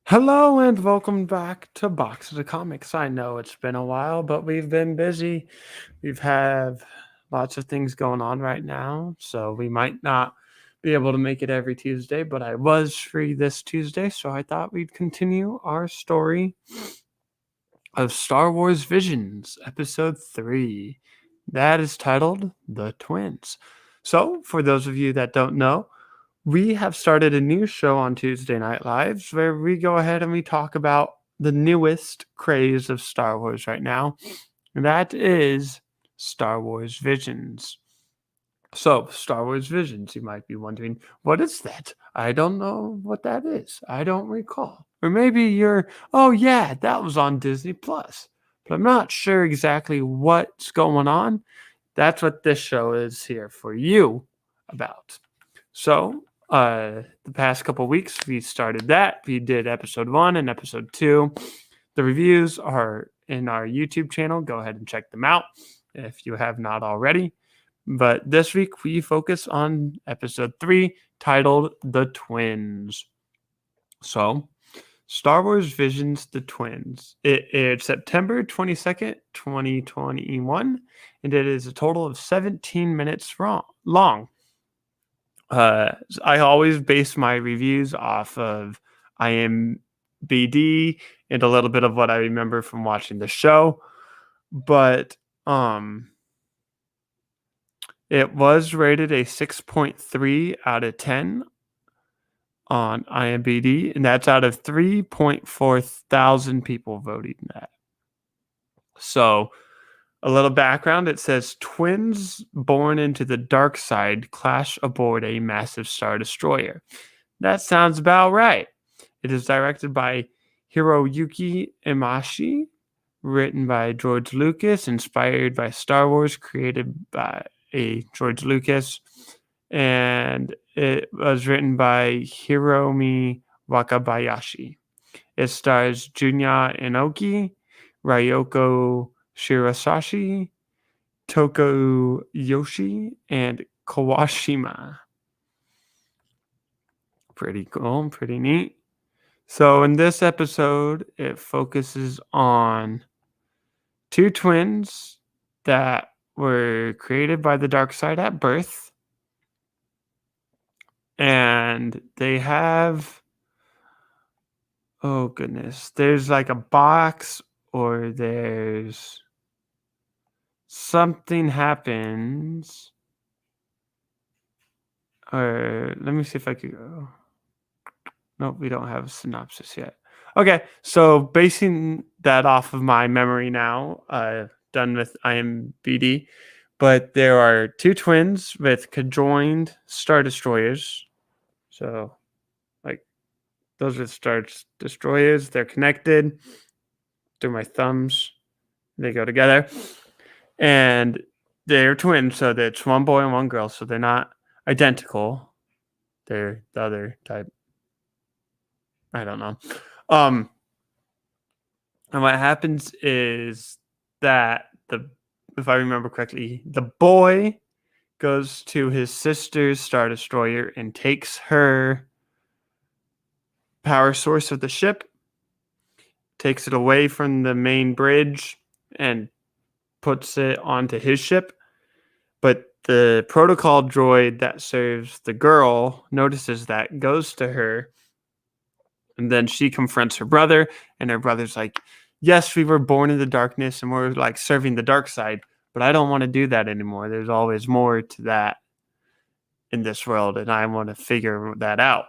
Hello and welcome back to Boxes of Comics. I know it's been a while, but we've been busy. We've had lots of things going on right now, so we might not be able to make it every Tuesday, but I was free this Tuesday, so I thought we'd continue our story of Star Wars Visions, Episode 3. That is titled The Twins. So, for those of you that don't know, we have started a new show on Tuesday Night Lives where we go ahead and we talk about the newest craze of Star Wars right now. And that is Star Wars Visions. So, Star Wars Visions, you might be wondering, what is that? I don't know what that is. I don't recall. Or maybe you're, oh yeah, that was on Disney Plus. But I'm not sure exactly what's going on. That's what this show is here for you about. So, the past couple weeks, we started that. We did episode 1 and episode 2. The reviews are in our YouTube channel. Go ahead and check them out if you have not already. But this week, we focus on episode 3 titled The Twins. So, Star Wars Visions The Twins. It aired September 22nd, 2021, and it is a total of 17 minutes long. I always base my reviews off of IMBD and a little bit of what I remember from watching the show, but it was rated a 6.3 out of 10 on IMBD, and that's out of 3.4 thousand people voting that. So, a little background, it says twins born into the dark side clash aboard a massive Star Destroyer. That sounds about right. It is directed by Hiroyuki Imaishi, written by George Lucas, inspired by Star Wars, created by George Lucas, and it was written by Hiromi Wakabayashi. It stars Junya Inoki, Ryoko Shirasashi, Toko Yoshi, and Kawashima. Pretty cool, pretty neat. So in this episode, it focuses on two twins that were created by the dark side at birth. And they have, oh goodness, there's like a box or there's something happens. Or let me see if I could go. Nope, we don't have a synopsis yet. Okay, so basing that off of my memory now, done with IMBD, but there are two twins with conjoined Star Destroyers. So, like, those are Star Destroyers. They're connected through my thumbs. They go together. And they're twins, so it's one boy and one girl, so they're not identical. They're the other type. I don't know. And what happens is that if I remember correctly, the boy goes to his sister's Star Destroyer and takes her power source of the ship, takes it away from the main bridge, and puts it onto his ship. But the protocol droid that serves the girl notices that, goes to her, and then she confronts her brother, and her brother's like, yes, we were born in the darkness and we're like serving the dark side, but I don't want to do that anymore. There's always more to that in this world, and I want to figure that out.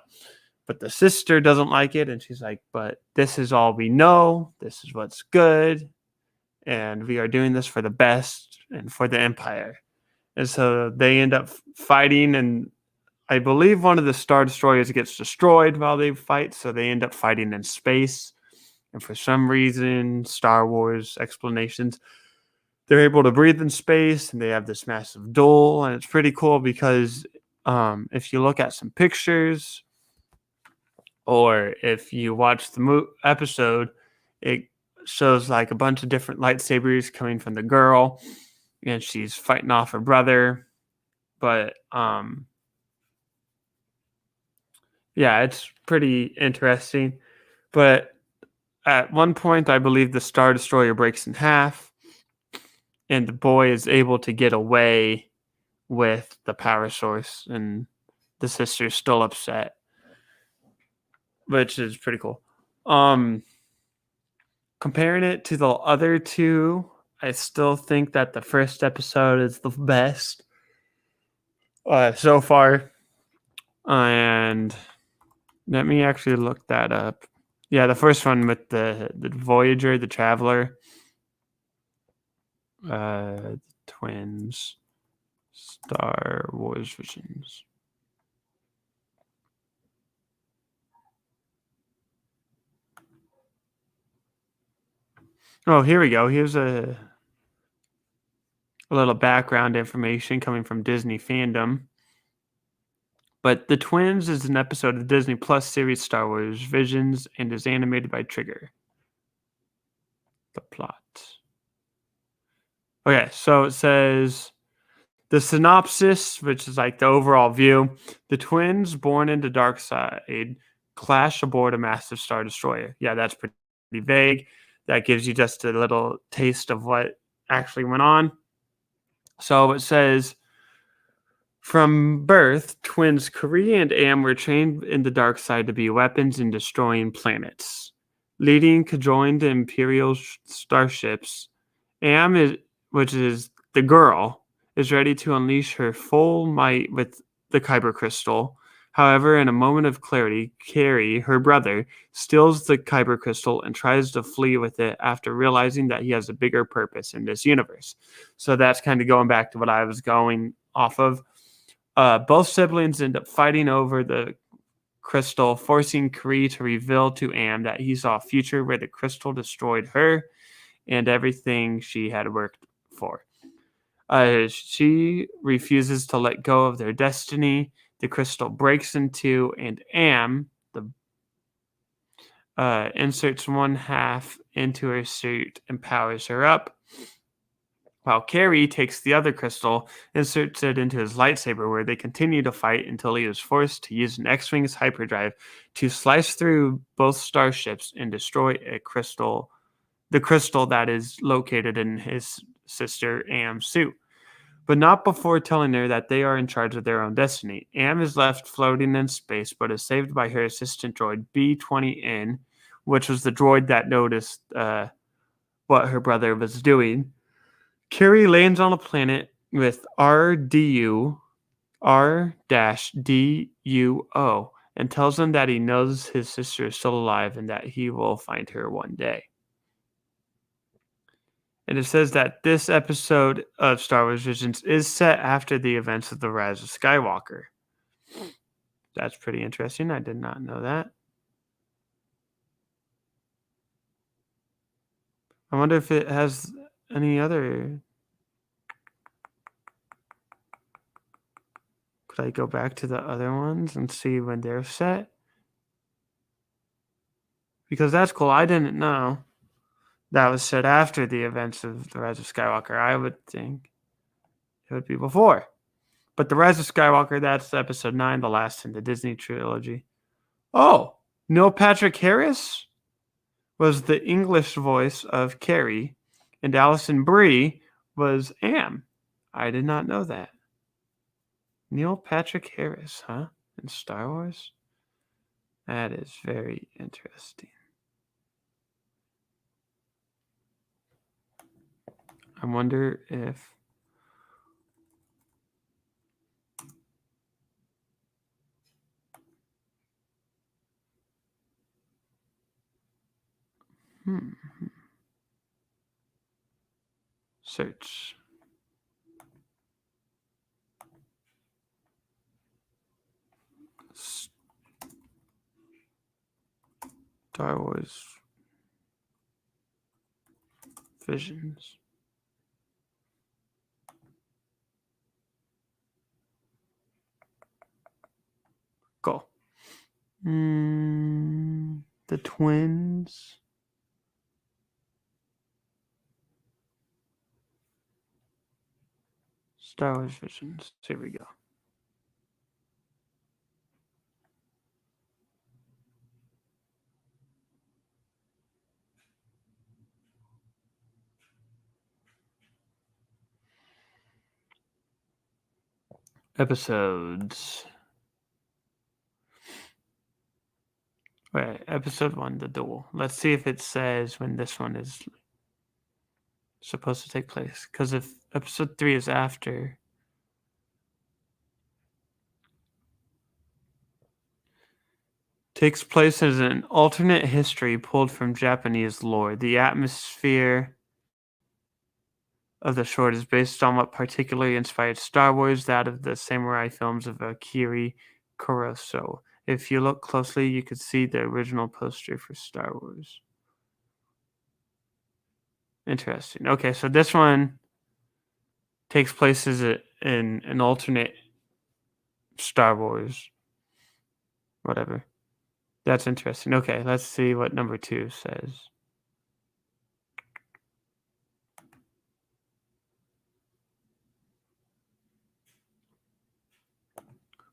But the sister doesn't like it, and she's like, but this is all we know. This is what's good, and we are doing this for the best and for the Empire. And so they end up fighting, and I believe one of the Star Destroyers gets destroyed while they fight, so they end up fighting in space. And for some reason, Star Wars explanations, they're able to breathe in space, and they have this massive duel, and it's pretty cool because if you look at some pictures, or if you watch the episode, it shows like a bunch of different lightsabers coming from the girl, and she's fighting off her brother. But yeah, it's pretty interesting. But at one point, I believe the Star Destroyer breaks in half, and the boy is able to get away with the power source, and the sister's still upset, which is pretty cool. Comparing it to the other two, I still think that the first episode is the best so far. And let me actually look that up. Yeah, the first one with the Voyager, the Traveler, the twins, Star Wars Visions. Oh, here we go. Here's a little background information coming from Disney Fandom. But The Twins is an episode of the Disney Plus series Star Wars Visions and is animated by Trigger. The plot. Okay, so it says the synopsis, which is like the overall view. The twins born into dark side clash aboard a massive Star Destroyer. Yeah, that's pretty vague. That gives you just a little taste of what actually went on. So it says from birth, twins Kari and Am were trained in the dark side to be weapons in destroying planets. Leading conjoined Imperial starships, Am is, which is the girl, is ready to unleash her full might with the Kyber crystal. However, in a moment of clarity, Carrie, her brother, steals the Kyber crystal and tries to flee with it after realizing that he has a bigger purpose in this universe. So that's kind of going back to what I was going off of. Both siblings end up fighting over the crystal, forcing Kree to reveal to Am that he saw a future where the crystal destroyed her and everything she had worked for. She refuses to let go of their destiny. The crystal breaks in two, and Am inserts one half into her suit and powers her up, while Carrie takes the other crystal, inserts it into his lightsaber, where they continue to fight until he is forced to use an X-Wing's hyperdrive to slice through both starships and destroy the crystal that is located in his sister Am's suit. But not before telling her that they are in charge of their own destiny. Am is left floating in space, but is saved by her assistant droid B-20N, which was the droid that noticed what her brother was doing. Carrie lands on a planet with RDU, R-DUO, and tells him that he knows his sister is still alive and that he will find her one day. And it says that this episode of Star Wars Visions is set after the events of The Rise of Skywalker. That's pretty interesting. I did not know that. I wonder if it has any other... Could I go back to the other ones and see when they're set? Because that's cool. I didn't know that was set after the events of The Rise of Skywalker. I would think it would be before. But The Rise of Skywalker, that's episode 9, the last in the Disney trilogy. Oh, Neil Patrick Harris was the English voice of Carrie, and Alison Brie was Am. I did not know that. Neil Patrick Harris, huh? In Star Wars? That is very interesting. I wonder if... Search. Star Wars Visions. Cool. The twins. Star Wars Visions. Here we go. episodes. Right, episode 1, The Duel. Let's see if it says when this one is supposed to take place. Because if episode 3 is after, takes place as an alternate history pulled from Japanese lore. The atmosphere of the short is based on what particularly inspired Star Wars, that of the samurai films of Akira Kurosawa. If you look closely, you could see the original poster for Star Wars. Interesting. Okay, so this one takes place as in an alternate Star Wars. Whatever. That's interesting. Okay, let's see what number 2 says.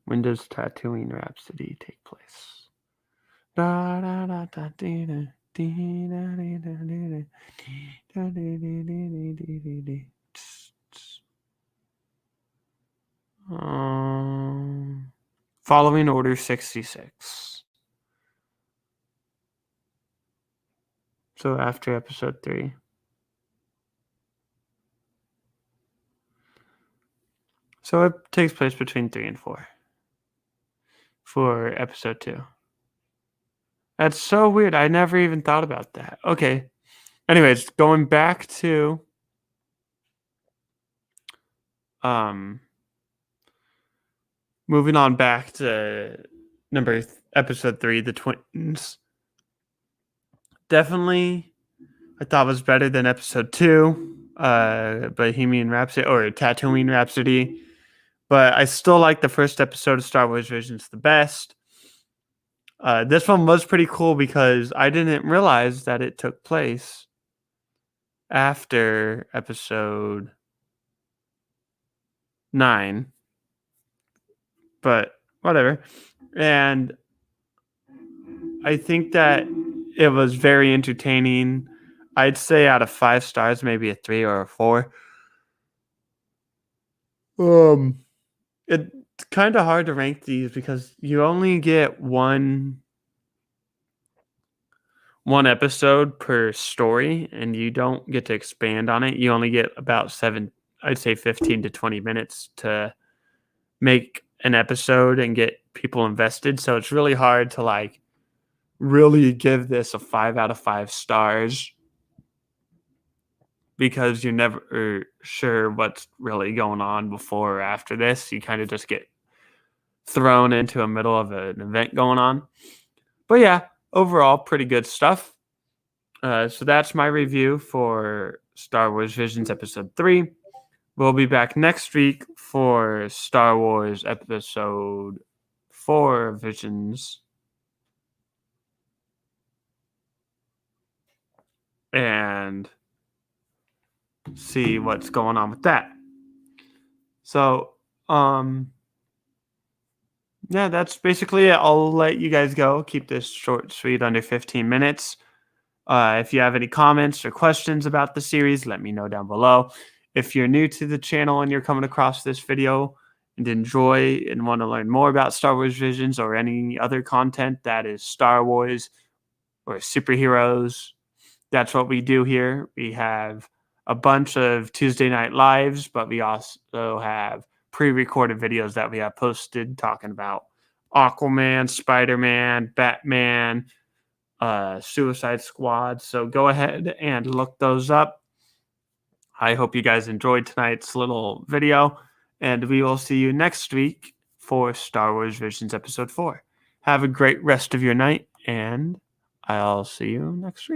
When does Tatooine Rhapsody take place? Following Order 66. So after episode 3. So it takes place between 3 and 4 for episode 2. That's so weird. I never even thought about that. Okay. Anyways, going back to moving on back to episode 3, the twins. Definitely I thought was better than episode 2, Bohemian Rhapsody or Tatooine Rhapsody. But I still like the first episode of Star Wars Visions the best. This one was pretty cool because I didn't realize that it took place after episode 9. But whatever. And I think that it was very entertaining. I'd say out of 5 stars, maybe a 3 or a 4. It's kind of hard to rank these because you only get one episode per story, and you don't get to expand on it. You only get about 15 to 20 minutes to make an episode and get people invested. So it's really hard to really give this a 5 out of 5 stars because you're never sure what's really going on before or after this. You kind of just get thrown into the middle of an event going on. But yeah, overall, pretty good stuff. So that's my review for Star Wars Visions Episode 3. We'll be back next week for Star Wars Episode 4 Visions. And see what's going on with that. So, yeah, that's basically it. I'll let you guys go. Keep this short, sweet, under 15 minutes. If you have any comments or questions about the series, let me know down below. If you're new to the channel and you're coming across this video and enjoy and want to learn more about Star Wars Visions or any other content that is Star Wars or superheroes, that's what we do here. We have a bunch of Tuesday night lives, but we also have pre-recorded videos that we have posted talking about Aquaman, Spider-Man, Batman, Suicide Squad. So go ahead and look those up. I hope you guys enjoyed tonight's little video, and we will see you next week for Star Wars Visions Episode 4. Have a great rest of your night, and I'll see you next week.